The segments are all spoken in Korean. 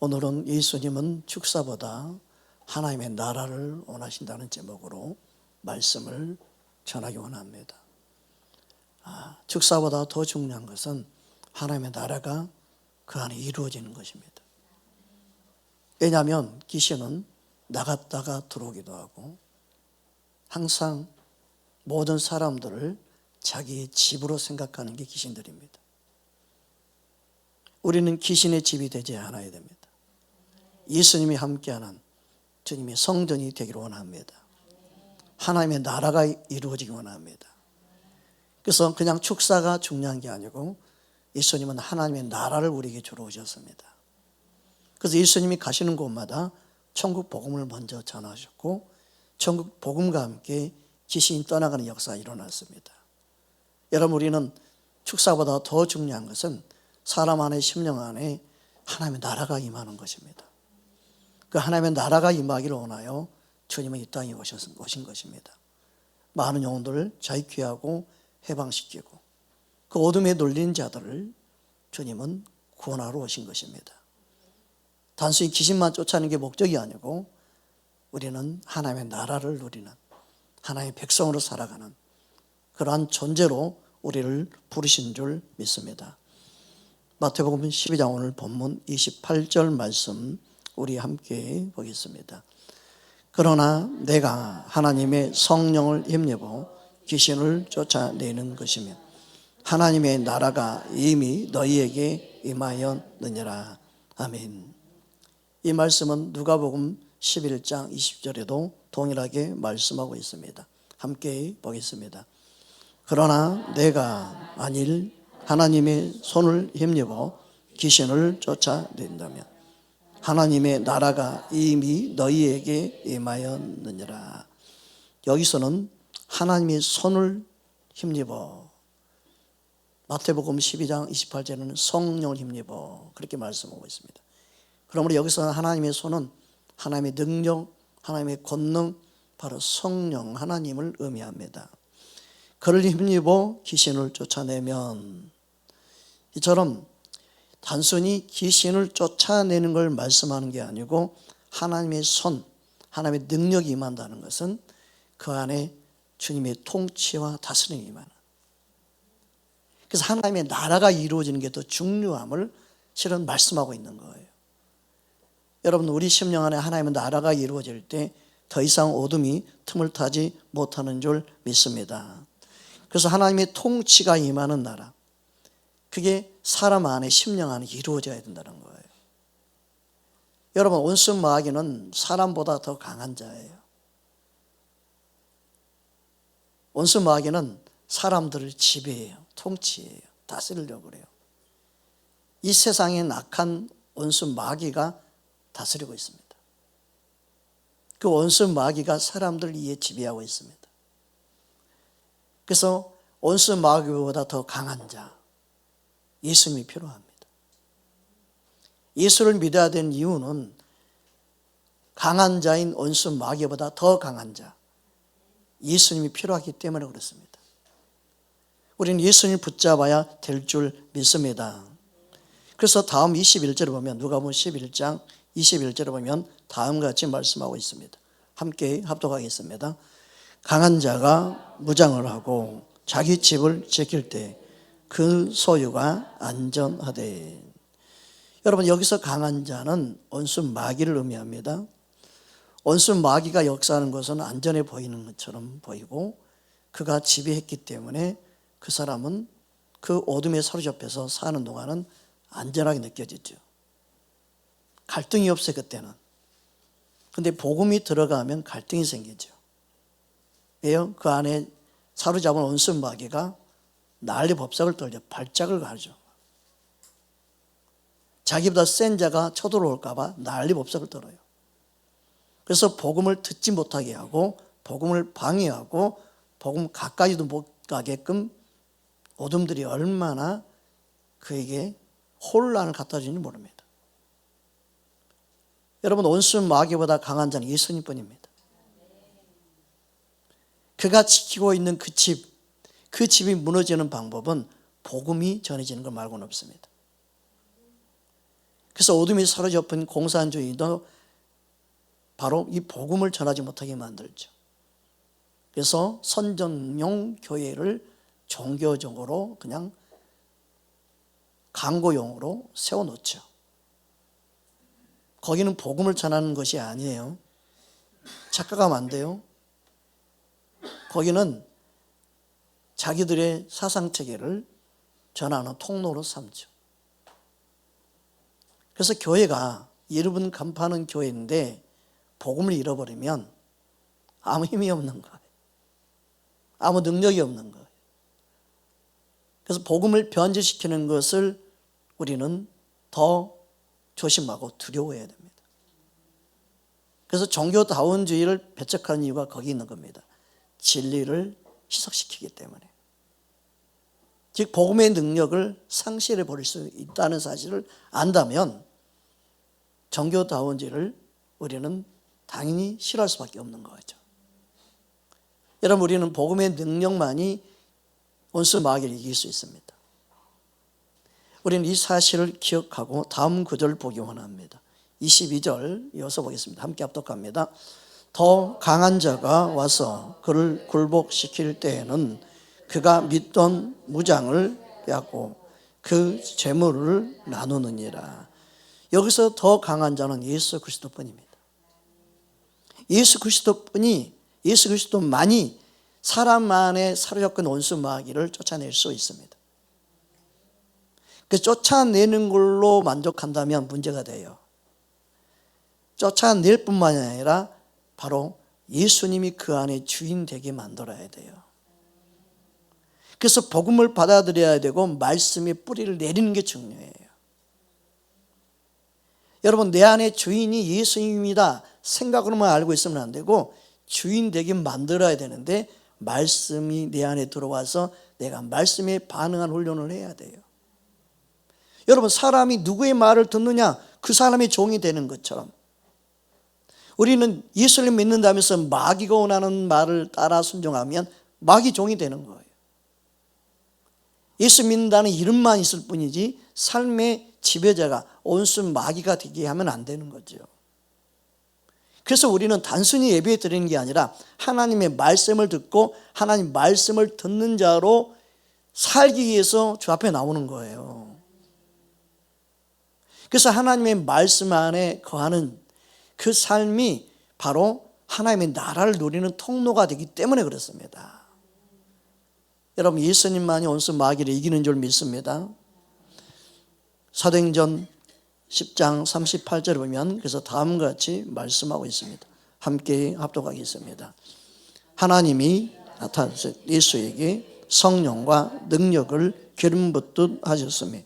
오늘은 예수님은 축사보다 하나님의 나라를 원하신다는 제목으로 말씀을 전하기 원합니다. 축사보다 더 중요한 것은 하나님의 나라가 그 안에 이루어지는 것입니다. 왜냐하면 귀신은 나갔다가 들어오기도 하고 항상 모든 사람들을 자기의 집으로 생각하는 게 귀신들입니다. 우리는 귀신의 집이 되지 않아야 됩니다. 예수님이 함께하는 주님의 성전이 되기를 원합니다. 하나님의 나라가 이루어지기 원합니다. 그래서 그냥 축사가 중요한 게 아니고 예수님은 하나님의 나라를 우리에게 주러 오셨습니다. 그래서 예수님이 가시는 곳마다 천국 복음을 먼저 전하셨고 천국 복음과 함께 귀신이 떠나가는 역사가 일어났습니다. 여러분, 우리는 축사보다 더 중요한 것은 사람 안에 심령 안에 하나님의 나라가 임하는 것입니다. 그 하나님의 나라가 임하기를 원하여 주님은 이 땅에 오신 것입니다. 많은 영혼들을 자유케하고 해방시키고 그 어둠에 눌린 자들을 주님은 구원하러 오신 것입니다. 단순히 귀신만 쫓아내는 게 목적이 아니고 우리는 하나님의 나라를 누리는 하나님의 백성으로 살아가는 그러한 존재로 우리를 부르신 줄 믿습니다. 마태복음 12장 오늘 본문 28절 말씀 우리 함께 보겠습니다. 그러나 내가 하나님의 성령을 힘입어 귀신을 쫓아내는 것이며 하나님의 나라가 이미 너희에게 임하였느니라. 아멘. 이 말씀은 누가복음 11장 20절에도 동일하게 말씀하고 있습니다. 함께 보겠습니다. 그러나 내가 만일 하나님의 손을 힘입어 귀신을 쫓아낸다면 하나님의 나라가 이미 너희에게 임하였느니라. 여기서는 하나님의 손을 힘입어, 마태복음 12장 28절에는 성령을 힘입어 그렇게 말씀하고 있습니다. 그러므로 여기서 하나님의 손은 하나님의 능력, 하나님의 권능, 바로 성령 하나님을 의미합니다. 그를 힘입어 귀신을 쫓아내면, 이처럼 단순히 귀신을 쫓아내는 걸 말씀하는 게 아니고 하나님의 손, 하나님의 능력이 임한다는 것은 그 안에 주님의 통치와 다스림이 임하는, 그래서 하나님의 나라가 이루어지는 게 더 중요함을 실은 말씀하고 있는 거예요. 여러분, 우리 심령 안에 하나님의 나라가 이루어질 때 더 이상 어둠이 틈을 타지 못하는 줄 믿습니다. 그래서 하나님의 통치가 임하는 나라, 그게 사람 안에 심령 안에 이루어져야 된다는 거예요. 여러분, 온수 마귀는 사람보다 더 강한 자예요. 온수 마귀는 사람들을 지배해요. 통치해요. 다스리려고 그래요. 이 세상에 악한 온수 마귀가 다스리고 있습니다. 그 온수 마귀가 사람들을 이에 지배하고 있습니다. 그래서 온수 마귀보다 더 강한 자, 예수님이 필요합니다. 예수를 믿어야 되는 이유는 강한 자인 온수 마귀보다 더 강한 자, 예수님이 필요하기 때문에 그렇습니다. 우리는 예수님을 붙잡아야 될 줄 믿습니다. 그래서 다음 21절을 보면, 누가복음 11장 21절을 보면 다음과 같이 말씀하고 있습니다. 함께 합독하겠습니다. 강한 자가 무장을 하고 자기 집을 지킬 때 그 소유가 안전하되. 여러분, 여기서 강한 자는 온수 마귀를 의미합니다. 온수 마귀가 역사하는 것은 안전해 보이는 것처럼 보이고 그가 지배했기 때문에 그 사람은 그 어둠에 사로잡혀서 사는 동안은 안전하게 느껴지죠. 갈등이 없어요, 그때는. 근데 복음이 들어가면 갈등이 생기죠. 왜요? 그 안에 사로잡은 온수 마귀가 난리 법석을 떨죠. 발작을 가죠. 자기보다 센 자가 쳐들어올까 봐 난리 법석을 떨어요. 그래서 복음을 듣지 못하게 하고 복음을 방해하고 복음 가까이도 못 가게끔 어둠들이 얼마나 그에게 혼란을 갖다 주는지 모릅니다. 여러분, 온수 마귀보다 강한 자는 예수님뿐입니다. 그가 지키고 있는 그 집이 무너지는 방법은 복음이 전해지는 것 말고는 없습니다. 그래서 어둠이 사로잡힌 공산주의도 바로 이 복음을 전하지 못하게 만들죠. 그래서 선전용 교회를 종교적으로 그냥 광고용으로 세워놓죠. 거기는 복음을 전하는 것이 아니에요. 착각하면 안 돼요. 거기는 자기들의 사상체계를 전하는 통로로 삼죠. 그래서 교회가 여러분 간파하는 교회인데 복음을 잃어버리면 아무 힘이 없는 거예요. 아무 능력이 없는 거예요. 그래서 복음을 변질시키는 것을 우리는 더 조심하고 두려워해야 됩니다. 그래서 종교다원주의를 배척하는 이유가 거기 있는 겁니다. 진리를 희석시키기 때문에. 즉 복음의 능력을 상실해 버릴 수 있다는 사실을 안다면 종교다원주의를 우리는 당연히 싫어할 수밖에 없는 거죠. 여러분, 우리는 복음의 능력만이 원수 마귀를 이길 수 있습니다. 우리는 이 사실을 기억하고 다음 구절을 보기 원합니다. 22절 이어서 보겠습니다. 함께 합독합니다. 더 강한 자가 와서 그를 굴복시킬 때에는 그가 믿던 무장을 빼앗고 그 재물을 나누느니라. 여기서 더 강한 자는 예수 그리스도뿐입니다. 예수 그리스도만이 사람 안에 사로잡힌 원수 마귀를 쫓아낼 수 있습니다. 그 쫓아내는 걸로 만족한다면 문제가 돼요. 쫓아낼 뿐만 아니라 바로 예수님이 그 안에 주인 되게 만들어야 돼요. 그래서 복음을 받아들여야 되고 말씀의 뿌리를 내리는 게 중요해요. 여러분, 내 안에 주인이 예수님이다 생각으로만 알고 있으면 안 되고 주인 되게 만들어야 되는데 말씀이 내 안에 들어와서 내가 말씀에 반응한 훈련을 해야 돼요. 여러분, 사람이 누구의 말을 듣느냐 그 사람의 종이 되는 것처럼 우리는 예수를 믿는다면서 마귀가 원하는 말을 따라 순종하면 마귀 종이 되는 거예요. 예수 믿는다는 이름만 있을 뿐이지 삶의 지배자가 온순 마귀가 되게 하면 안 되는 거죠. 그래서 우리는 단순히 예배 드리는 게 아니라 하나님의 말씀을 듣고 하나님 말씀을 듣는 자로 살기 위해서 주 앞에 나오는 거예요. 그래서 하나님의 말씀 안에 거하는 그 삶이 바로 하나님의 나라를 누리는 통로가 되기 때문에 그렇습니다. 여러분, 예수님만이 온수 마귀를 이기는 줄 믿습니다. 사도행전 10장 38절을 보면 그래서 다음과 같이 말씀하고 있습니다. 함께 합독하겠습니다. 하나님이 나타나서 예수에게 성령과 능력을 기름 붓듯 하셨으며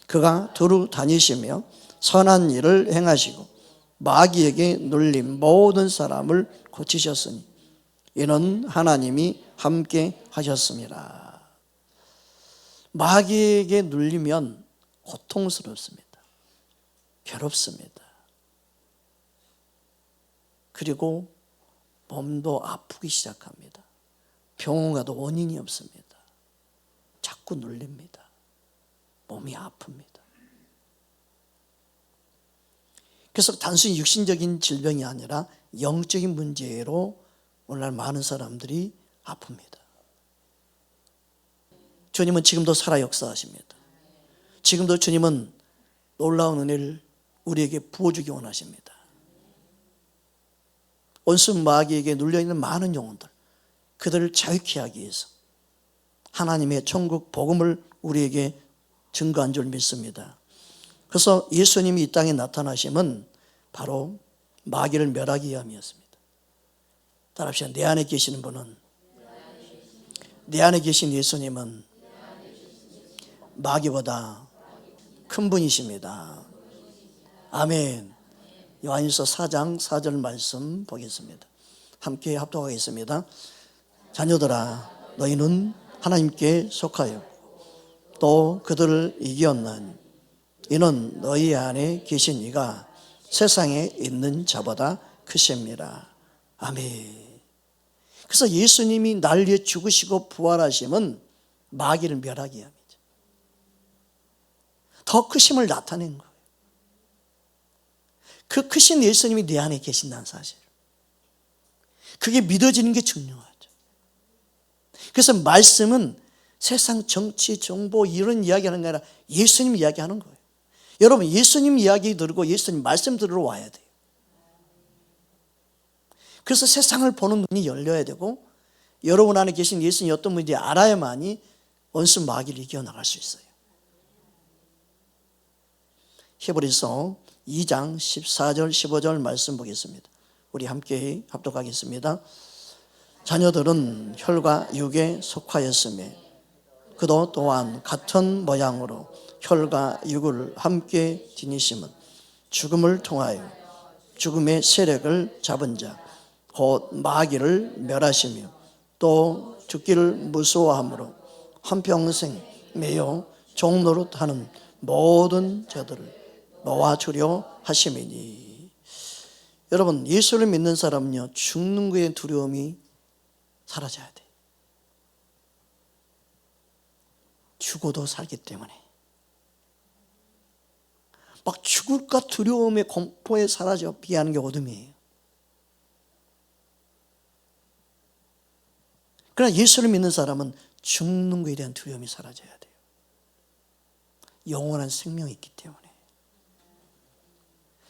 그가 두루 다니시며 선한 일을 행하시고 마귀에게 눌린 모든 사람을 고치셨으니 이는 하나님이 함께 하셨습니다. 마귀에게 눌리면 고통스럽습니다. 괴롭습니다. 그리고 몸도 아프기 시작합니다. 병원 가도 원인이 없습니다. 자꾸 눌립니다. 몸이 아픕니다. 그래서 단순히 육신적인 질병이 아니라 영적인 문제로 오늘날 많은 사람들이 아픕니다. 주님은 지금도 살아 역사하십니다. 지금도 주님은 놀라운 은혜를 우리에게 부어주기 원하십니다. 온순 마귀에게 눌려있는 많은 영혼들, 그들을 자유케 하기 위해서 하나님의 천국 복음을 우리에게 증거한 줄 믿습니다. 그래서 예수님이 이 땅에 나타나심은 바로 마귀를 멸하기 위함이었습니다. 따라합시다. 내 안에 계시는 분은, 내 안에 계신 예수님은 마귀보다 큰 분이십니다. 아멘. 요한일서 4장 4절 말씀 보겠습니다. 함께 합독하겠습니다. 자녀들아, 너희는 하나님께 속하여 또 그들을 이겼나니 이는 너희 안에 계신 이가 세상에 있는 자보다 크십니다. 아멘. 그래서 예수님이 날 위해 죽으시고 부활하심은 마귀를 멸하기 위함이죠. 더 크심을 나타낸 거예요. 그 크신 예수님이 내 안에 계신다는 사실. 그게 믿어지는 게 중요하죠. 그래서 말씀은 세상 정치, 정보 이런 이야기하는 게 아니라 예수님 이야기하는 거예요. 여러분 예수님 이야기 들고 예수님 말씀 들으러 와야 돼요. 그래서 세상을 보는 눈이 열려야 되고 여러분 안에 계신 예수님이 어떤 분인지 알아야만이 원수 마귀를 이겨나갈 수 있어요. 히브리서 2장 14절 15절 말씀 보겠습니다. 우리 함께 합독하겠습니다. 자녀들은 혈과 육에 속하였으며 그도 또한 같은 모양으로 혈과 육을 함께 지니심은 죽음을 통하여 죽음의 세력을 잡은 자 곧 마귀를 멸하시며 또 죽기를 무서워함으로 한평생 매여 종노릇하는 모든 자들을 모아주려 하심이니. 여러분 예수를 믿는 사람은요 죽는 것의 두려움이 사라져야 돼. 죽어도 살기 때문에 막 죽을까 두려움의 공포에 사라져 피하는 게 어둠이에요. 그러나 예수를 믿는 사람은 죽는 것에 대한 두려움이 사라져야 돼요. 영원한 생명이 있기 때문에,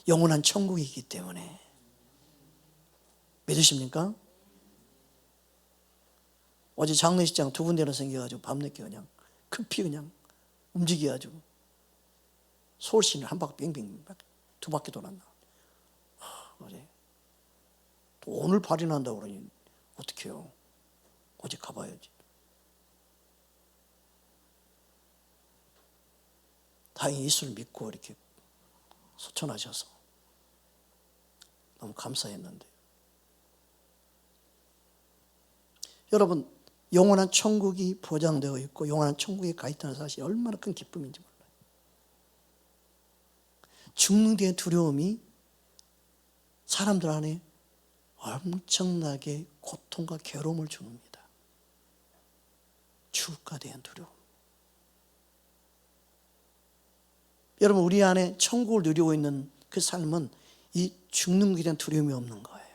영원한 천국이 있기 때문에. 믿으십니까? 어제 장례식장 두 군데나 생겨가지고 밤늦게 그냥 급히 그냥 움직여가지고 서울시내를 한 바퀴 빙빙 두 바퀴 돌았나. 어제 또 오늘 발인한다고 그러니 어떡해요. 어제 가봐야지. 다행히 예수를 믿고 이렇게 소천하셔서 너무 감사했는데. 여러분 영원한 천국이 보장되어 있고 영원한 천국에 가 있다는 사실이 얼마나 큰 기쁨인지 몰라요. 죽는 데의 두려움이 사람들 안에 엄청나게 고통과 괴로움을 줍니다. 죽을까 대한 두려움. 여러분 우리 안에 천국을 누리고 있는 그 삶은 이 죽는 것에 대한 두려움이 없는 거예요.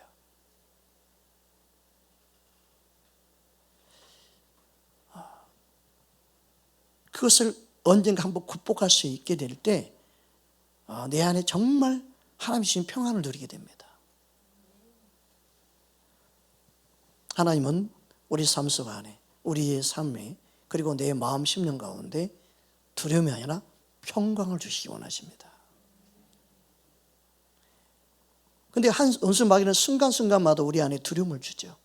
그것을 언젠가 한번 극복할 수 있게 될 때 내 안에 정말 하나님이 주신 평안을 누리게 됩니다. 하나님은 우리 삶 속 안에 우리의 삶에 그리고 내 마음 심령 가운데 두려움이 아니라 평강을 주시기 원하십니다. 그런데 원수 마귀는 순간순간마다 우리 안에 두려움을 주죠.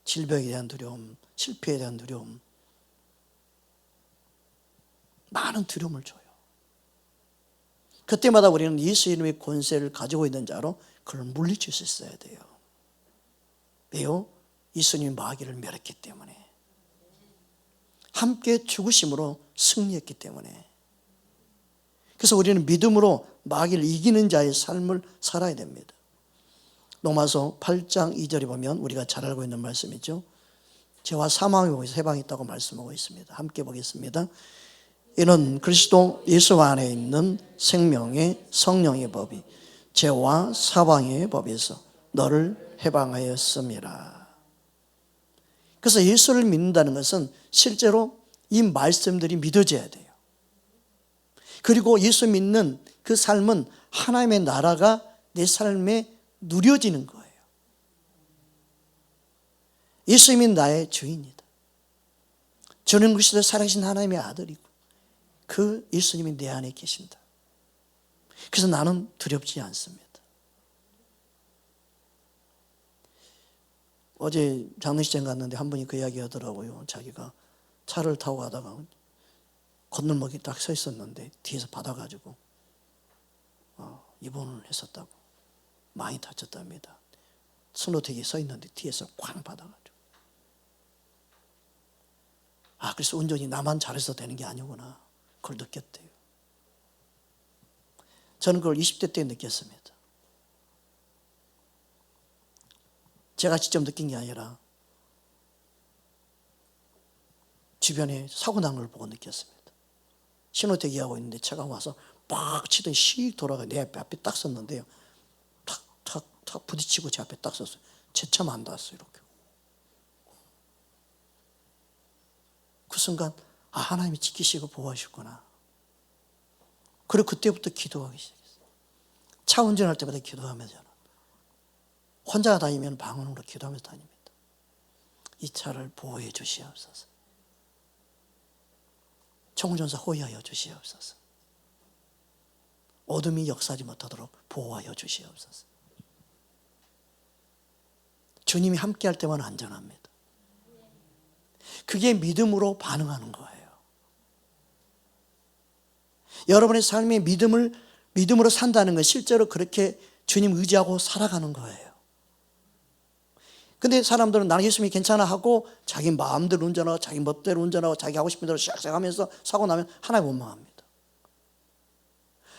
질병에 대한 두려움, 실패에 대한 두려움, 많은 두려움을 줘요. 그때마다 우리는 예수 이름의 권세를 가지고 있는 자로 그걸 물리칠 수 있어야 돼요. 왜요? 예수님이 마귀를 멸했기 때문에, 함께 죽으심으로 승리했기 때문에. 그래서 우리는 믿음으로 마귀를 이기는 자의 삶을 살아야 됩니다. 로마서 8장 2절에 보면 우리가 잘 알고 있는 말씀이죠. 죄와 사망이 거기서 해방이 있다고 말씀하고 있습니다. 함께 보겠습니다. 이는 그리스도 예수 안에 있는 생명의 성령의 법이 죄와 사망의 법에서 너를 해방하였음이라. 그래서 예수를 믿는다는 것은 실제로 이 말씀들이 믿어져야 돼요. 그리고 예수 믿는 그 삶은 하나님의 나라가 내 삶에 누려지는 거예요. 예수님이 나의 주인이다. 저는 그리스도 살아계신 하나님의 아들이고 그 예수님이 내 안에 계신다. 그래서 나는 두렵지 않습니다. 어제 장례식장 갔는데 한 분이 그 이야기 하더라고요. 자기가 차를 타고 가다가 건널목에 딱 서 있었는데 뒤에서 받아가지고 입원을 했었다고. 많이 다쳤답니다. 순호택에 서 있는데 뒤에서 쾅 받아가지고. 그래서 운전이 나만 잘해서 되는 게 아니구나. 그걸 느꼈대요. 저는 그걸 20대 때 느꼈습니다. 제가 직접 느낀 게 아니라 주변에 사고 난 걸 보고 느꼈습니다. 신호대기하고 있는데 차가 와서 빡 치더니 씩 돌아가 내 앞에 딱 섰는데요. 탁 부딪히고 제 앞에 딱 섰어요. 제 차 안 닿았어요. 이렇게. 그 순간 하나님이 지키시고 보호하셨구나. 그리고 그때부터 기도하기 시작했어요. 차 운전할 때마다 기도하면서 저는 혼자 다니면 방언으로 기도하면서 다닙니다. 이 차를 보호해 주시옵소서. 총전사 호위하여 주시옵소서. 어둠이 역사하지 못하도록 보호하여 주시옵소서. 주님이 함께할 때만 안전합니다. 그게 믿음으로 반응하는 거예요. 여러분의 삶의 믿음으로 산다는 건 실제로 그렇게 주님 의지하고 살아가는 거예요. 근데 사람들은 나는 예수님이 괜찮아 하고 자기 마음대로 운전하고 자기 멋대로 운전하고 자기 하고 싶은 대로 샥샥 하면서 사고 나면 하나님 원망합니다.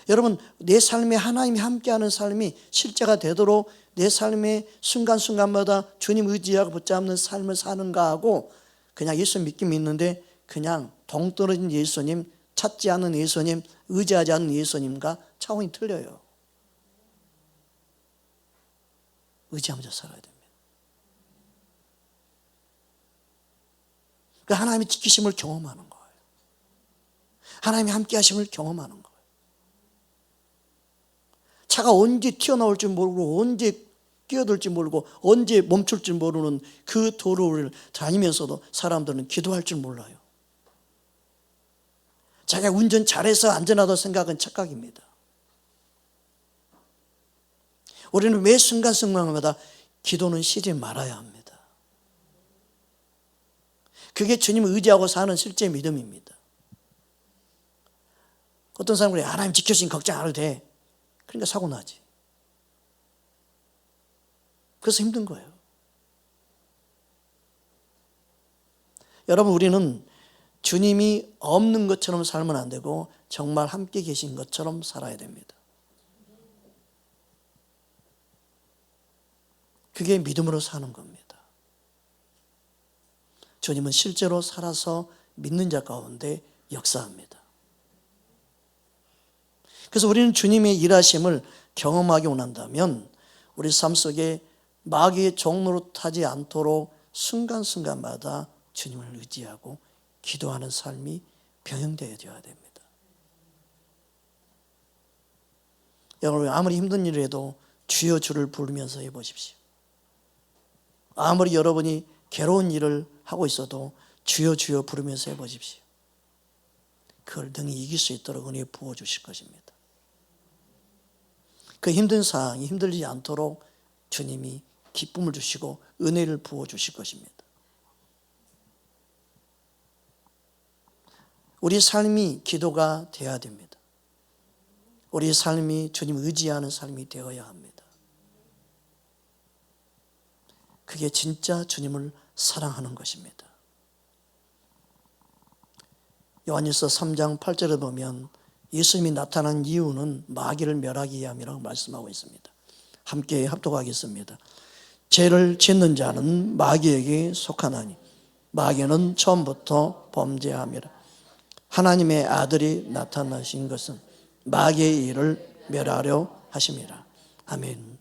여러분, 내 삶에 하나님이 함께하는 삶이 실제가 되도록 내 삶의 순간순간마다 주님 의지하고 붙잡는 삶을 사는가 하고 그냥 예수 믿긴 믿는데 그냥 동떨어진 예수님, 찾지 않는 예수님, 의지하지 않는 예수님과 차원이 틀려요. 의지하면서 살아야 됩니다. 그러니까 하나님의 지키심을 경험하는 거예요. 하나님이 함께 하심을 경험하는 거예요. 차가 언제 튀어나올 줄 모르고 언제 뛰어들지 모르고 언제 멈출 줄 모르는 그 도로를 다니면서도 사람들은 기도할 줄 몰라요. 자기가 운전 잘해서 안전하다고 생각은 착각입니다. 우리는 매 순간순간마다 기도는 쉬지 말아야 합니다. 그게 주님을 의지하고 사는 실제 믿음입니다. 어떤 사람은 그래, 하나님 지켜주신 걱정 안 해도 돼. 그러니까 사고 나지. 그래서 힘든 거예요. 여러분, 우리는 주님이 없는 것처럼 살면 안 되고 정말 함께 계신 것처럼 살아야 됩니다. 그게 믿음으로 사는 겁니다. 주님은 실제로 살아서 믿는 자 가운데 역사합니다. 그래서 우리는 주님의 일하심을 경험하기 원한다면 우리 삶 속에 마귀의 종로로 타지 않도록 순간순간마다 주님을 의지하고 기도하는 삶이 병행되어야 됩니다. 여러분, 아무리 힘든 일을 해도 주여 주를 부르면서 해보십시오. 아무리 여러분이 괴로운 일을 하고 있어도 주여 주여 부르면서 해보십시오. 그걸 능히 이길 수 있도록 은혜 부어주실 것입니다. 그 힘든 상황이 힘들지 않도록 주님이 기쁨을 주시고 은혜를 부어주실 것입니다. 우리 삶이 기도가 되어야 됩니다. 우리 삶이 주님 의지하는 삶이 되어야 합니다. 그게 진짜 주님을 사랑하는 것입니다. 요한일서 3장 8절에 보면 예수님이 나타난 이유는 마귀를 멸하기 위함이라고 말씀하고 있습니다. 함께 합독하겠습니다. 죄를 짓는 자는 마귀에게 속하나니 마귀는 처음부터 범죄함이라. 하나님의 아들이 나타나신 것은 마귀의 일을 멸하려 하심이라. 아멘.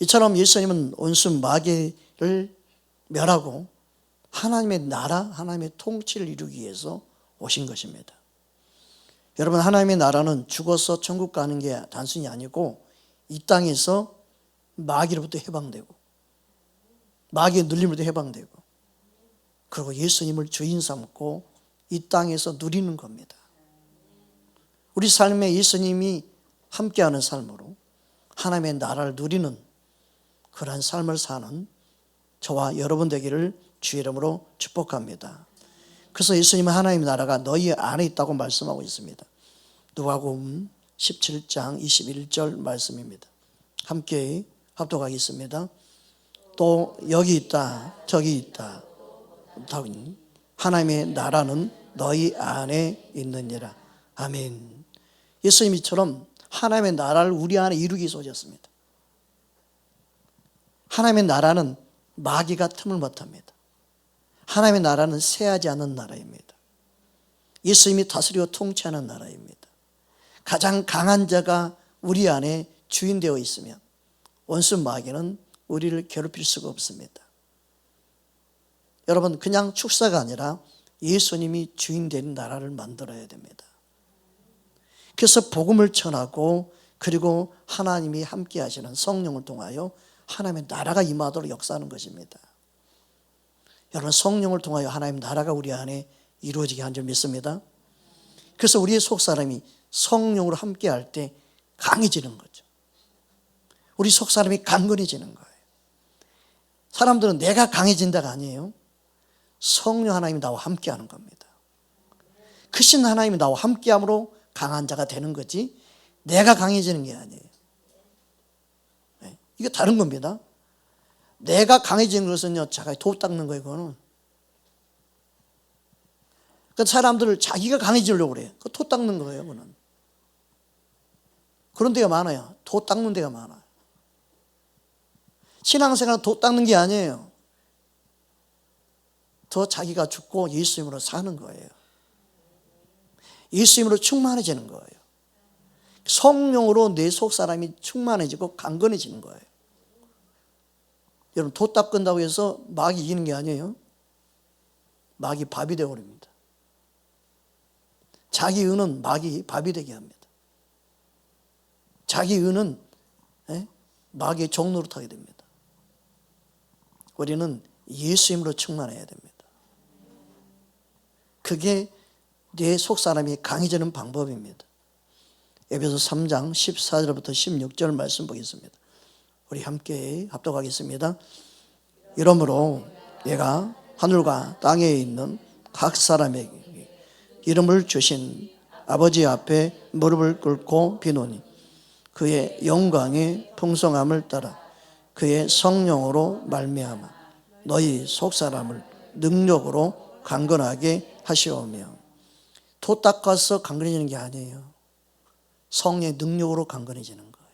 이처럼 예수님은 온수 마귀를 멸하고 하나님의 나라, 하나님의 통치를 이루기 위해서 오신 것입니다. 여러분, 하나님의 나라는 죽어서 천국 가는 게 단순히 아니고 이 땅에서 마귀로부터 해방되고 마귀의 눌림으로부터 해방되고 그리고 예수님을 주인 삼고 이 땅에서 누리는 겁니다. 우리 삶에 예수님이 함께하는 삶으로 하나님의 나라를 누리는 그러한 삶을 사는 저와 여러분 되기를 주의 이름으로 축복합니다. 그래서 예수님은 하나님의 나라가 너희 안에 있다고 말씀하고 있습니다. 누가복음 17장 21절 말씀입니다. 함께 합독하겠습니다. 또 여기 있다 저기 있다 하나님의 나라는 너희 안에 있느니라. 아멘. 예수님이처럼 하나님의 나라를 우리 안에 이루기 위해서 오셨습니다. 하나님의 나라는 마귀가 틈을 못합니다. 하나님의 나라는 세하지 않는 나라입니다. 예수님이 다스리고 통치하는 나라입니다. 가장 강한 자가 우리 안에 주인되어 있으면 원수 마귀는 우리를 괴롭힐 수가 없습니다. 여러분, 그냥 축사가 아니라 예수님이 주인된 나라를 만들어야 됩니다. 그래서 복음을 전하고 그리고 하나님이 함께 하시는 성령을 통하여 하나님의 나라가 임하도록 역사하는 것입니다. 여러분, 성령을 통하여 하나님의 나라가 우리 안에 이루어지게 한 줄 믿습니다. 그래서 우리의 속사람이 성령으로 함께 할 때 강해지는 거죠. 우리 속사람이 강건해지는 거예요. 사람들은 내가 강해진다가 아니에요. 성령 하나님이 나와 함께 하는 겁니다. 크신 하나님이 나와 함께 함으로 강한 자가 되는 거지 내가 강해지는 게 아니에요. 이게 다른 겁니다. 내가 강해지는 것은요, 자가 도 닦는 거예요, 그거는. 그 사람들을 자기가 강해지려고 그래요. 그 도 닦는 거예요, 그거는. 그런 데가 많아요. 도 닦는 데가 많아요. 신앙생활은 도 닦는 게 아니에요. 더 자기가 죽고 예수님으로 사는 거예요. 예수님으로 충만해지는 거예요. 성령으로 내 속사람이 충만해지고 강건해지는 거예요. 여러분, 도 닦는다고 해서 마귀 이기는 게 아니에요. 마귀 밥이 되어버립니다. 자기 의는 마귀 밥이 되게 합니다. 자기 의는 마귀의 종로로 타게 됩니다. 우리는 예수님으로 충만해야 됩니다. 그게 내 속사람이 강해지는 방법입니다. 에베소 3장 14절부터 16절 말씀 보겠습니다. 우리 함께 합독하겠습니다. 이러므로 내가 하늘과 땅에 있는 각 사람에게 이름을 주신 아버지 앞에 무릎을 꿇고 비노니 그의 영광의 풍성함을 따라 그의 성령으로 말미암아 너희 속사람을 능력으로 강건하게 하시오며. 도 닦아서 강건해지는 게 아니에요. 성령의 능력으로 강건해지는 거예요.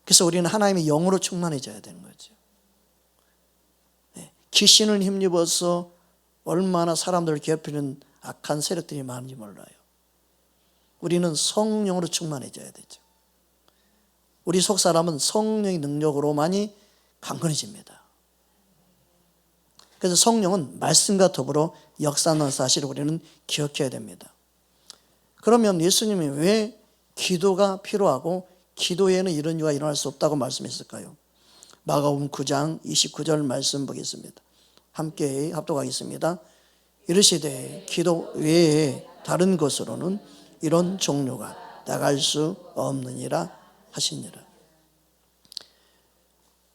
그래서 우리는 하나님의 영으로 충만해져야 되는 거죠. 귀신을 힘입어서 얼마나 사람들을 괴롭히는 악한 세력들이 많은지 몰라요. 우리는 성령으로 충만해져야 되죠. 우리 속사람은 성령의 능력으로만이 강건해집니다. 그래서 성령은 말씀과 더불어 역사하는 사실을 우리는 기억해야 됩니다. 그러면 예수님이 왜 기도가 필요하고 기도에는 이런 이유가 일어날 수 없다고 말씀했을까요? 마가복음 9장 29절 말씀 보겠습니다. 함께 합독하겠습니다. 이르시되 기도 외에 다른 것으로는 이런 종류가 나갈 수 없느니라 하시니라.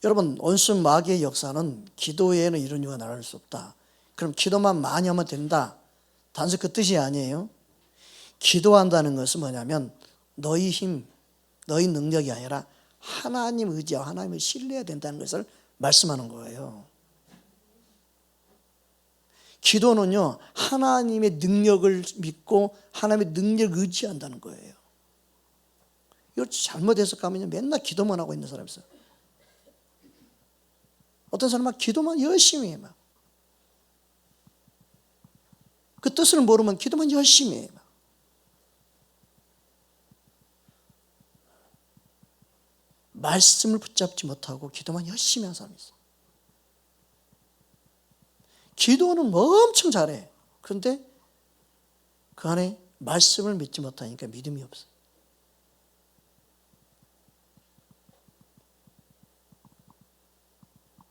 여러분, 원수 마귀의 역사는 기도 외에는 이런 이유가 나갈 수 없다. 그럼 기도만 많이 하면 된다. 단순히 그 뜻이 아니에요. 기도한다는 것은 뭐냐면 너희 힘, 너희 능력이 아니라 하나님 의지와 하나님을 신뢰해야 된다는 것을 말씀하는 거예요. 기도는요, 하나님의 능력을 믿고 하나님의 능력을 의지한다는 거예요. 이거 잘못 해석하면요, 맨날 기도만 하고 있는 사람이 있어요. 어떤 사람은 기도만 열심히 해. 그 뜻을 모르면 기도만 열심히 해. 말씀을 붙잡지 못하고 기도만 열심히 하는 사람이 있어요. 기도는 엄청 잘해. 그런데 그 안에 말씀을 믿지 못하니까 믿음이 없어요.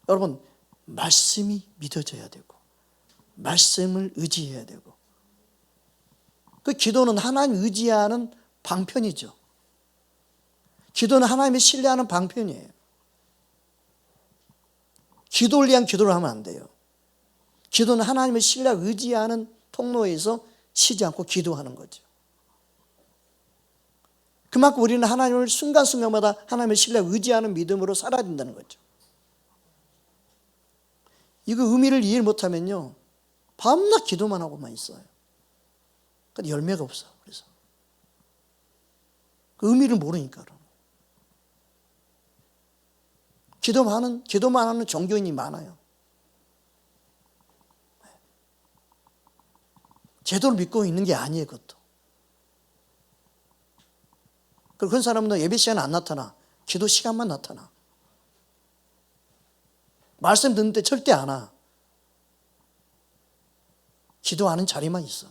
여러분, 말씀이 믿어져야 되고 말씀을 의지해야 되고, 그 기도는 하나님 의지하는 방편이죠. 기도는 하나님을 신뢰하는 방편이에요. 기도를 위한 기도를 하면 안 돼요. 기도는 하나님을 신뢰 의지하는 통로에서 쉬지 않고 기도하는 거죠. 그만큼 우리는 하나님을 순간순간마다 하나님을 신뢰 의지하는 믿음으로 살아야 된다는 거죠. 이거 의미를 이해 못하면요, 밤낮 기도만 하고만 있어요. 근데 열매가 없어. 그래서 그 의미를 모르니까 그런. 기도만 하는 종교인이 많아요. 제도를 믿고 있는 게 아니에요, 그것도. 그런 사람은 예배 시간에 안 나타나. 기도 시간만 나타나. 말씀 듣는데 절대 안 와. 기도하는 자리만 있어.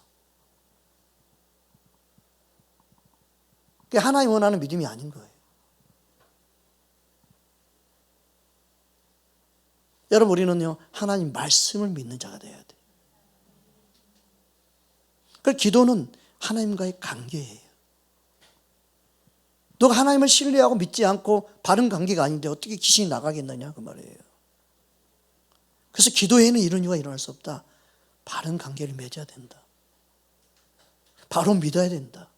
그게 하나님 원하는 믿음이 아닌 거예요. 여러분, 우리는요, 하나님 말씀을 믿는 자가 돼야 돼. 그 기도는 하나님과의 관계예요. 너가 하나님을 신뢰하고 믿지 않고 바른 관계가 아닌데 어떻게 귀신이 나가겠느냐 그 말이에요. 그래서 기도에는 이런 이유가 일어날 수 없다. 바른 관계를 맺어야 된다. 바로 믿어야 된다.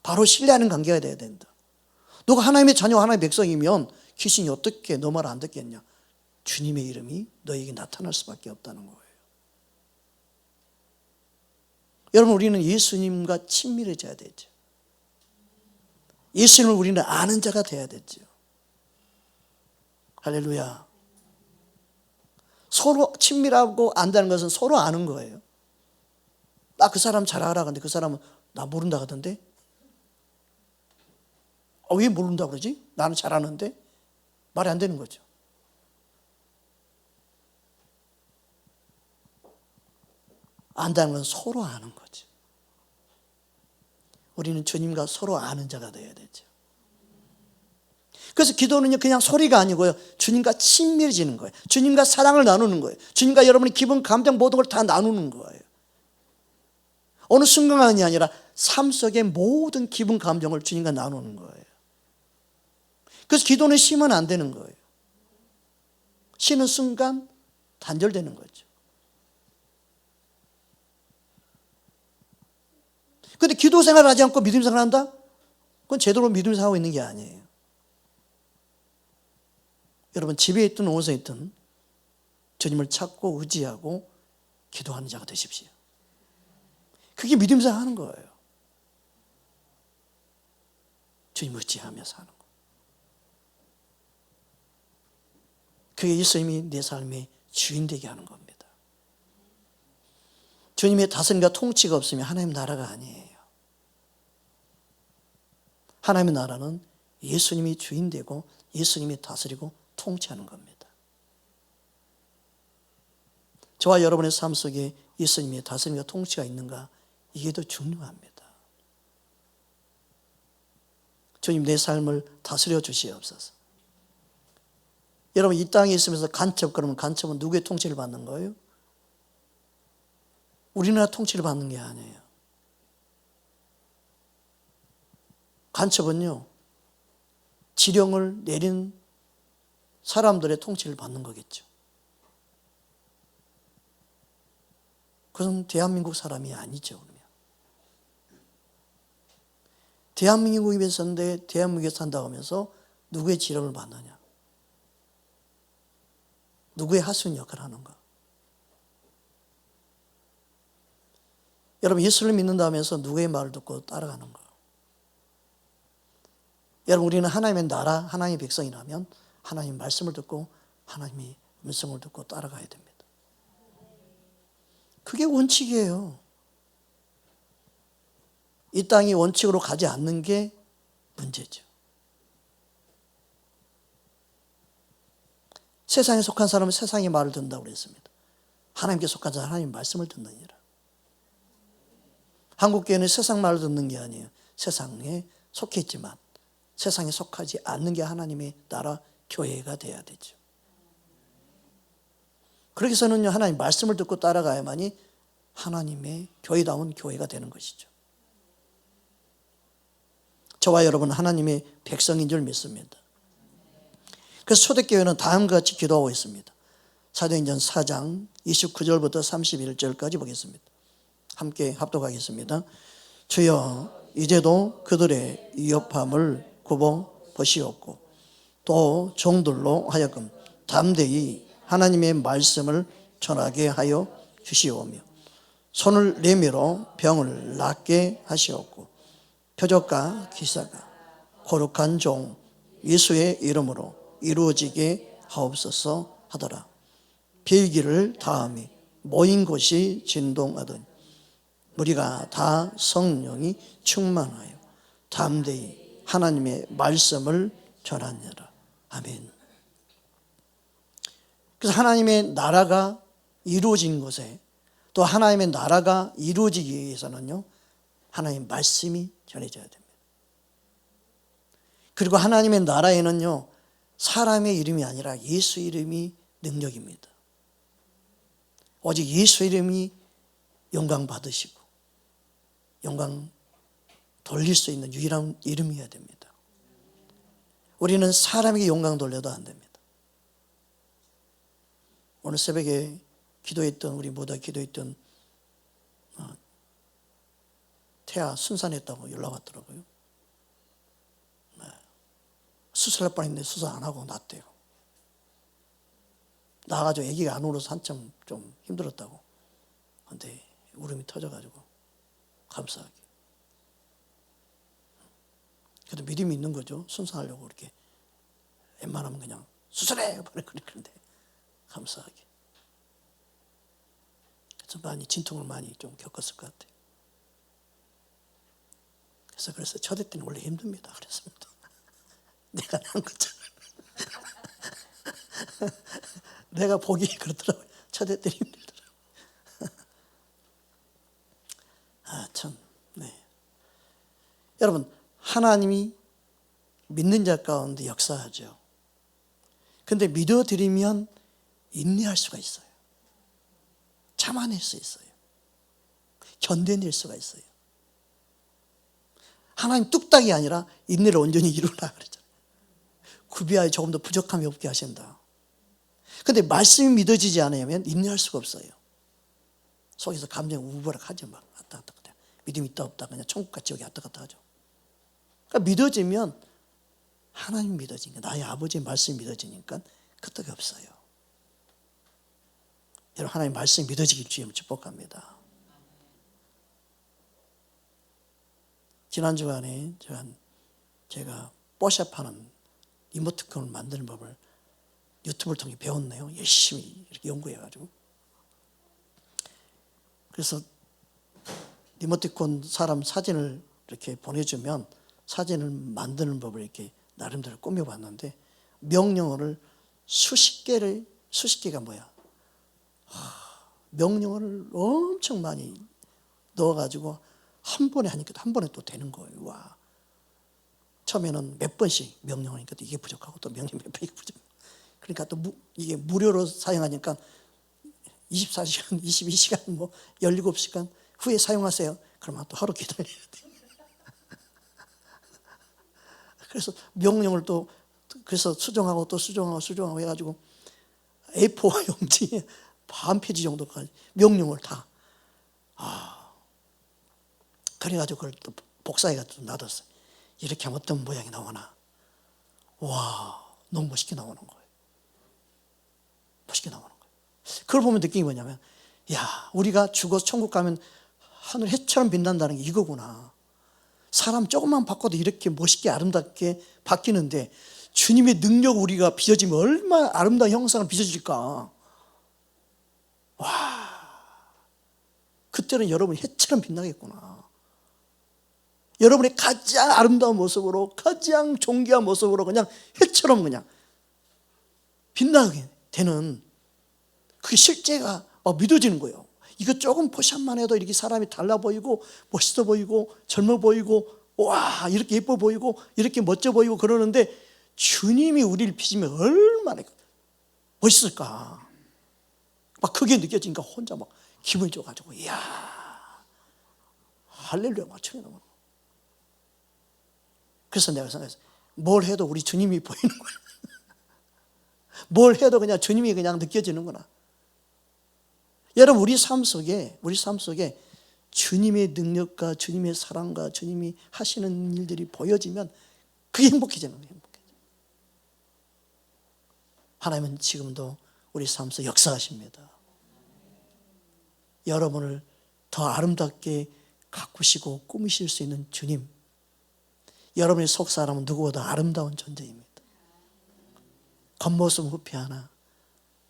바로 신뢰하는 관계가 돼야 된다. 너가 하나님의 자녀, 하나님의 백성이면 귀신이 어떻게 너 말 안 듣겠냐. 주님의 이름이 너에게 나타날 수밖에 없다는 거예요. 여러분, 우리는 예수님과 친밀해져야 되죠. 예수님을 우리는 아는 자가 돼야 되죠. 할렐루야. 서로 친밀하고 안다는 것은 서로 아는 거예요. 나 그 사람 잘 알아. 근데 그 사람은 나 모른다 하던데? 왜 모른다 그러지? 나는 잘 아는데? 말이 안 되는 거죠. 안다는 건 서로 아는 거죠. 우리는 주님과 서로 아는 자가 되어야 되죠. 그래서 기도는요, 그냥 소리가 아니고요, 주님과 친밀해지는 거예요. 주님과 사랑을 나누는 거예요. 주님과 여러분의 기분, 감정 모든 걸 다 나누는 거예요. 어느 순간이 아니라 삶 속의 모든 기분, 감정을 주님과 나누는 거예요. 그래서 기도는 쉬면 안 되는 거예요. 쉬는 순간 단절되는 거죠. 근데 기도 생활을 하지 않고 믿음 생활을 한다? 그건 제대로 믿음 생활하고 있는 게 아니에요. 여러분, 집에 있든 옷에 있든 주님을 찾고 의지하고 기도하는 자가 되십시오. 그게 믿음 생활하는 거예요. 주님 의지하며 사는 거. 그게 예수님이 내 삶의 주인 되게 하는 겁니다. 주님의 다스림과 통치가 없으면 하나님 나라가 아니에요. 하나님의 나라는 예수님이 주인 되고 예수님이 다스리고 통치하는 겁니다. 저와 여러분의 삶 속에 예수님의 다스림과 통치가 있는가? 이게 더 중요합니다. 주님, 내 삶을 다스려 주시옵소서. 여러분, 이 땅에 있으면서 간첩, 그러면 간첩은 누구의 통치를 받는 거예요? 우리나라 통치를 받는 게 아니에요. 간첩은요, 지령을 내린 사람들의 통치를 받는 거겠죠. 그건 대한민국 사람이 아니죠, 그러면. 대한민국에 사는데 대한민국에 산다고 하면서 누구의 지령을 받느냐? 누구의 하수인 역할을 하는가? 여러분, 예수를 믿는다 하면서 누구의 말을 듣고 따라가는가? 여러분, 우리는 하나님의 나라, 하나님의 백성이라면 하나님 말씀을 듣고 하나님의 음성을 듣고 따라가야 됩니다. 그게 원칙이에요. 이 땅이 원칙으로 가지 않는 게 문제죠. 세상에 속한 사람은 세상의 말을 듣는다고 그랬습니다. 하나님께 속한 자는 하나님의 말씀을 듣느니라. 한국교회는 세상 말을 듣는 게 아니에요. 세상에 속해 있지만 세상에 속하지 않는 게 하나님의 나라 교회가 돼야 되죠. 그렇게 해서는요, 하나님 말씀을 듣고 따라가야만이 하나님의 교회다운 교회가 되는 것이죠. 저와 여러분은 하나님의 백성인 줄 믿습니다. 그래서 초대교회는 다음과 같이 기도하고 있습니다. 사도행전 4장 29절부터 31절까지 보겠습니다. 함께 합독하겠습니다. 주여, 이제도 그들의 위협함을 굽어 보시옵고 또 종들로 하여금 담대히 하나님의 말씀을 전하게 하여 주시오며 손을 내밀어 병을 낫게 하시옵고 표적과 기사가 거룩한 종 예수의 이름으로 이루어지게 하옵소서 하더라. 비기를 다음에 모인 곳이 진동하더니 무리가 다 성령이 충만하여 담대히 하나님의 말씀을 전하느니라. 아멘. 그래서 하나님의 나라가 이루어진 곳에, 또 하나님의 나라가 이루어지기 위해서는요, 하나님의 말씀이 전해져야 됩니다. 그리고 하나님의 나라에는요, 사람의 이름이 아니라 예수 이름이 능력입니다. 오직 예수 이름이 영광 받으시고 영광 돌릴 수 있는 유일한 이름이어야 됩니다. 우리는 사람에게 영광 돌려도 안 됩니다. 오늘 새벽에 기도했던, 우리 모두 기도했던 태아 순산했다고 연락 왔더라고요. 수술할 뻔했는데 수술 안 하고 낳았대요. 나가지고 아기가 안 울어서 한참 좀 힘들었다고. 근데 울음이 터져가지고 감사하게. 그래도 믿음이 있는 거죠. 순산하려고 이렇게 웬만하면 그냥 수술해! 그런데 감사하게. 그래서 많이 진통을 많이 좀 겪었을 것 같아요. 그래서 첫애 때는 원래 힘듭니다. 그랬습니다. 내가 낳은 것처럼. 내가 보기 그렇더라고요. 첫애 때는 힘들더라고요. 참, 네. 여러분, 하나님이 믿는 자 가운데 역사하죠. 근데 믿어드리면 인내할 수가 있어요. 참아낼 수 있어요. 견뎌낼 수가 있어요. 하나님 뚝딱이 아니라 인내를 온전히 이루라 그러잖아요. 구비하여 조금 더 부족함이 없게 하신다. 근데 말씀이 믿어지지 않으면 인내할 수가 없어요. 속에서 감정 우버락하죠. 막 왔다 갔다. 믿음이 있다 없다 그냥 천국과 지옥이 왔다 갔다 하죠. 그러니까 믿어지면 하나님 믿어지니까, 나의 아버지의 말씀이 믿어지니까 끄떡이 없어요. 여러분, 하나님 말씀이 믿어지길 주님을 축복합니다. 지난 주간에 제가 뽀샵하는 이모티콘을 만드는 법을 유튜브를 통해 배웠네요. 열심히 이렇게 연구해가지고. 그래서 이모티콘 사람 사진을 이렇게 보내주면 사진을 만드는 법을 이렇게 나름대로 꾸며봤는데, 명령어를 수십 개가 뭐야? 명령어를 엄청 많이 넣어가지고 한 번에 하니까 한 번에 또 되는 거예요. 와. 처음에는 몇 번씩 명령하니까 이게 부족하고 또 명령 몇 번이 부족하고. 그러니까 또 이게 무료로 사용하니까 24시간, 22시간, 뭐 17시간 후에 사용하세요. 그러면 또 하루 기다려야 돼요. 그래서 명령을 또 그래서 수정하고 또 수정하고 해가지고 A4 용지에 반 페이지 정도까지 명령을 다. 그래가지고 그걸 또 복사해가지고 놔뒀어요. 이렇게 하면 어떤 모양이 나오나. 와, 너무 멋있게 나오는 거예요. 멋있게 나오는 거예요. 그걸 보면 느낀 게 뭐냐면, 야, 우리가 죽어서 천국 가면 하늘 해처럼 빛난다는 게 이거구나. 사람 조금만 바꿔도 이렇게 멋있게 아름답게 바뀌는데, 주님의 능력 우리가 빚어지면 얼마나 아름다운 형상을 빚어질까. 와, 그때는 여러분이 해처럼 빛나겠구나. 여러분의 가장 아름다운 모습으로, 가장 존귀한 모습으로 그냥 해처럼 그냥 빛나게 되는, 그게 실제가 믿어지는 거예요. 이거 조금 포샵만 해도 이렇게 사람이 달라 보이고 멋있어 보이고 젊어 보이고 와, 이렇게 예뻐 보이고 이렇게 멋져 보이고 그러는데, 주님이 우리를 빚으면 얼마나 멋있을까. 막 그게 느껴지니까 혼자 막 기분이 좋아가지고, 이야, 할렐루야 막 쳐요. 그래서 내가 생각했어요. 뭘 해도 우리 주님이 보이는 거야. 뭘 해도 그냥 주님이 그냥 느껴지는구나. 여러분, 우리 삶 속에 주님의 능력과 주님의 사랑과 주님이 하시는 일들이 보여지면 그게 행복해지는 거예요. 하나님은 지금도 우리 삶 속에 역사하십니다. 여러분을 더 아름답게 가꾸시고 꾸미실 수 있는 주님. 여러분의 속사람은 누구보다 아름다운 존재입니다. 겉모습은 후피하나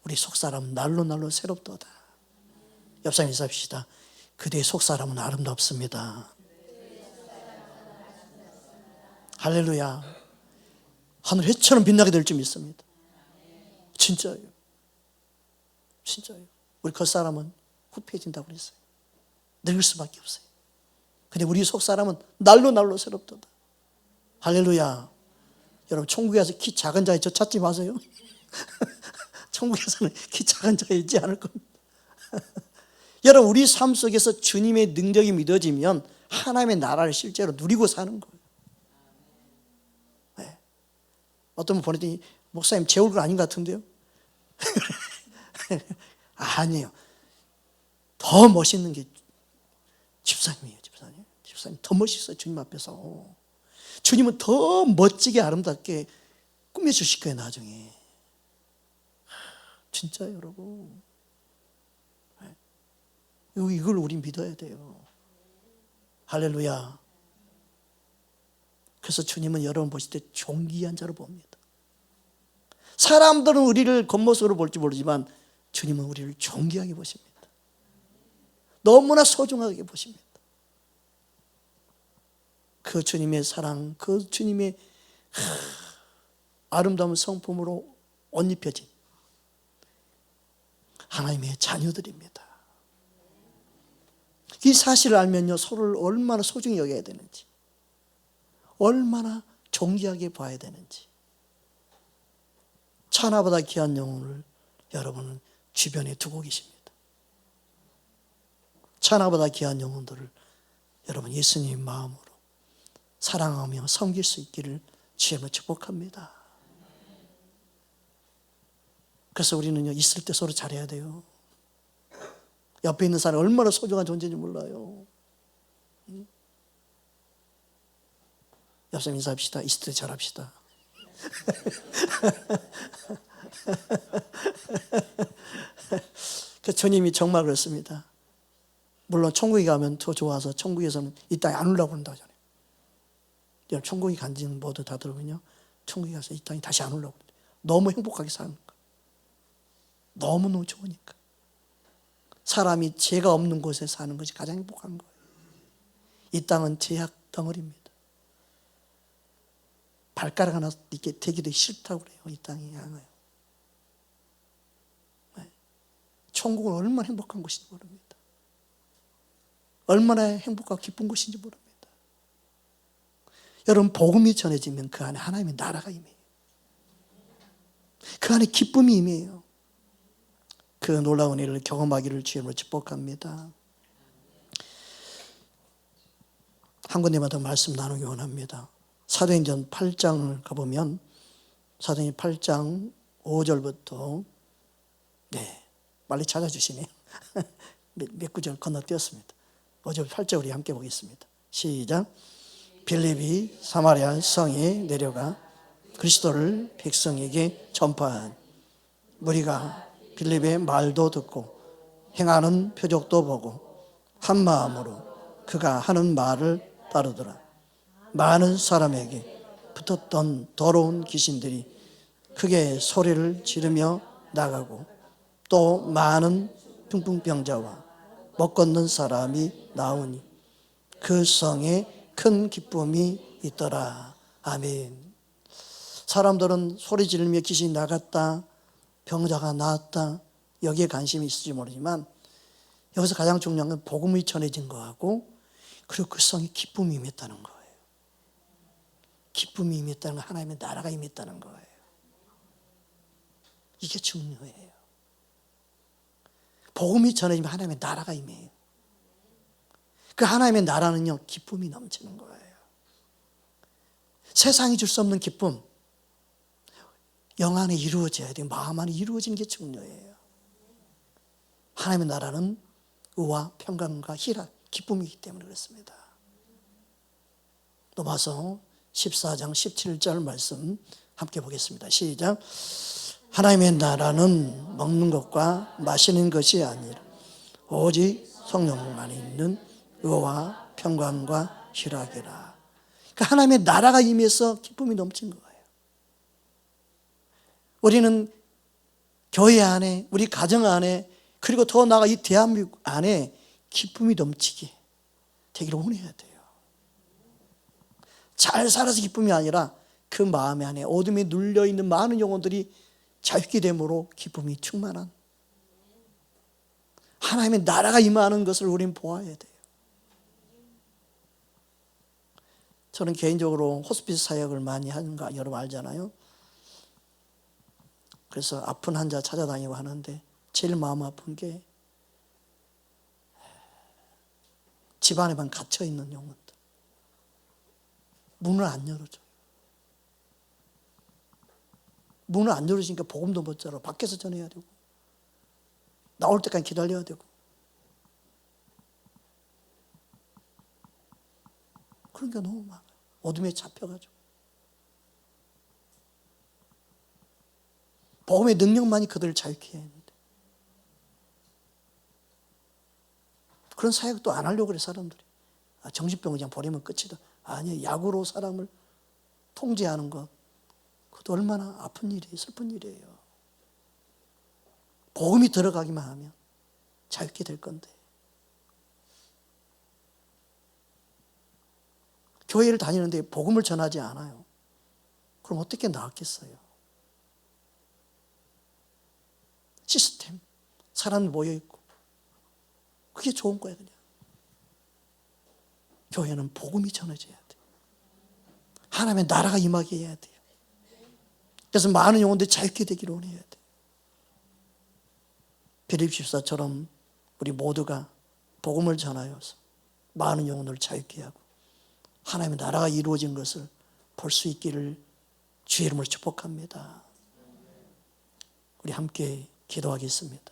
우리 속사람은 날로 새롭도다. 옆 사람 인사합시다. 그대의 속사람은 아름답습니다. 할렐루야. 하늘 해처럼 빛나게 될 줄 믿습니다. 진짜예요. 진짜예요. 우리 겉사람은 후패해진다고 그랬어요. 늙을 수밖에 없어요. 근데 우리 속사람은 날로 새롭도다. 할렐루야. 여러분 천국에 가서 키 작은 자에 저 찾지 마세요. 천국에서는 키 작은 자에 있지 않을 겁니다. 여러분 우리 삶 속에서 주님의 능력이 믿어지면 하나님의 나라를 실제로 누리고 사는 거예요. 네. 어떤 분 보냈더니 목사님 제 얼굴 아닌 것 같은데요? 아니에요. 더 멋있는 게 집사님이에요. 집사님 더 멋있어요. 주님 앞에서. 주님은 더 멋지게 아름답게 꾸며주실 거예요. 나중에. 진짜요 여러분. 이걸 우리 믿어야 돼요. 할렐루야. 그래서 주님은 여러분 보실 때 존귀한 자로 봅니다. 사람들은 우리를 겉모습으로 볼지 모르지만 주님은 우리를 존귀하게 보십니다. 너무나 소중하게 보십니다. 그 주님의 사랑, 그 주님의 아름다운 성품으로 옷 입혀진 하나님의 자녀들입니다. 이 사실을 알면요, 서로를 얼마나 소중히 여겨야 되는지, 얼마나 존귀하게 봐야 되는지. 천하보다 귀한 영혼을 여러분은 주변에 두고 계십니다. 천하보다 귀한 영혼들을 여러분 예수님 마음으로 사랑하며 섬길 수 있기를 주님을 축복합니다. 그래서 우리는요, 있을 때 서로 잘해야 돼요. 옆에 있는 사람이 얼마나 소중한 존재인지 몰라요. 옆 사람 인사합시다. 있을 때 잘합시다. 그 주님이 정말 그렇습니다. 물론 천국에 가면 더 좋아서 천국에서는 이 땅에 안 올라오고 그런다고 하잖아요. 천국에 간지는 모두 다 들으면요, 천국에 가서 이 땅에 다시 안 올라오고 너무 행복하게 사는 거예요. 너무너무 좋으니까. 사람이 죄가 없는 곳에 사는 것이 가장 행복한 거예요. 이 땅은 죄악 덩어리입니다. 발가락 하나 이렇게 대기도 싫다고 그래요. 이 땅이 향해요. 네. 천국은 얼마나 행복한 곳인지 모릅니다. 얼마나 행복하고 기쁜 곳인지 모릅니다. 여러분 복음이 전해지면 그 안에 하나님의 나라가 임해요. 그 안에 기쁨이 임해요. 그 놀라운 일을 경험하기를 주님으로 축복합니다. 한 군데만 더 말씀 나누기 원합니다. 사도행전 8장을 가보면 사도행전 8장 5절부터 네, 빨리 찾아주시네요. 몇 구절 건너뛰었습니다. 5절 8절 우리 함께 보겠습니다. 시작. 빌립이 사마리아 성에 내려가 그리스도를 백성에게 전파한 무리가 빌립의 말도 듣고 행하는 표적도 보고 한 마음으로 그가 하는 말을 따르더라. 많은 사람에게 붙었던 더러운 귀신들이 크게 소리를 지르며 나가고 또 많은 중풍병자와 못 걷는 사람이 나오니 그 성에 큰 기쁨이 있더라. 아멘. 사람들은 소리 지르며 귀신이 나갔다, 병자가 나았다, 여기에 관심이 있을지 모르지만 여기서 가장 중요한 건 복음이 전해진 거하고 그리고 그 성에 기쁨이 임했다는 거예요. 기쁨이 임했다는 건 하나님의 나라가 임했다는 거예요. 이게 중요해요. 복음이 전해지면 하나님의 나라가 임해요. 그 하나님의 나라는요, 기쁨이 넘치는 거예요. 세상이 줄 수 없는 기쁨, 영 안에 이루어져야 돼요. 마음 안에 이루어지는 게 중요해요. 하나님의 나라는 의와 평강과 희락, 기쁨이기 때문에 그렇습니다. 넘어서 14장 17절 말씀 함께 보겠습니다. 시작. 하나님의 나라는 먹는 것과 마시는 것이 아니라 오직 성령 안에 있는 의와 평강과 희락이라. 그러니까 하나님의 나라가 임해서 기쁨이 넘친 거예요. 우리는 교회 안에, 우리 가정 안에, 그리고 더 나아가 이 대한민국 안에 기쁨이 넘치게 되기를 원해야 돼요. 잘 살아서 기쁨이 아니라 그 마음의 안에 어둠에 눌려있는 많은 영혼들이 자유케 됨으로 기쁨이 충만한 하나님의 나라가 임하는 것을 우리는 보아야 돼요. 저는 개인적으로 호스피스 사역을 많이 하는 거 여러분 알잖아요. 그래서 아픈 환자 찾아다니고 하는데 제일 마음 아픈 게 집안에만 갇혀있는 영혼들. 문을 안 열어줘요. 문을 안 열어주니까 복음도 못 전하고 밖에서 전해야 되고 나올 때까지 기다려야 되고 그런 게 너무 많아요. 어둠에 잡혀가지고 복음의 능력만이 그들을 자유케 해야 했는데 그런 사역도 안 하려고 그래 사람들이. 정신병을 그냥 버리면 끝이다. 아니에요. 약으로 사람을 통제하는 것 그것도 얼마나 아픈 일이에요. 슬픈 일이에요. 복음이 들어가기만 하면 자유케 될 건데 교회를 다니는데 복음을 전하지 않아요. 그럼 어떻게 나았겠어요? 시스템, 사람이 모여있고 그게 좋은 거예요. 그냥 교회는 복음이 전해져야 돼요. 하나님의 나라가 임하게 해야 돼요. 그래서 많은 영혼들이 자유케 되기를 원해야 돼요. 빌립 집사처럼 우리 모두가 복음을 전하여서 많은 영혼을 자유케 하고 하나님의 나라가 이루어진 것을 볼 수 있기를 주의 이름으로 축복합니다. 우리 함께 기도하겠습니다.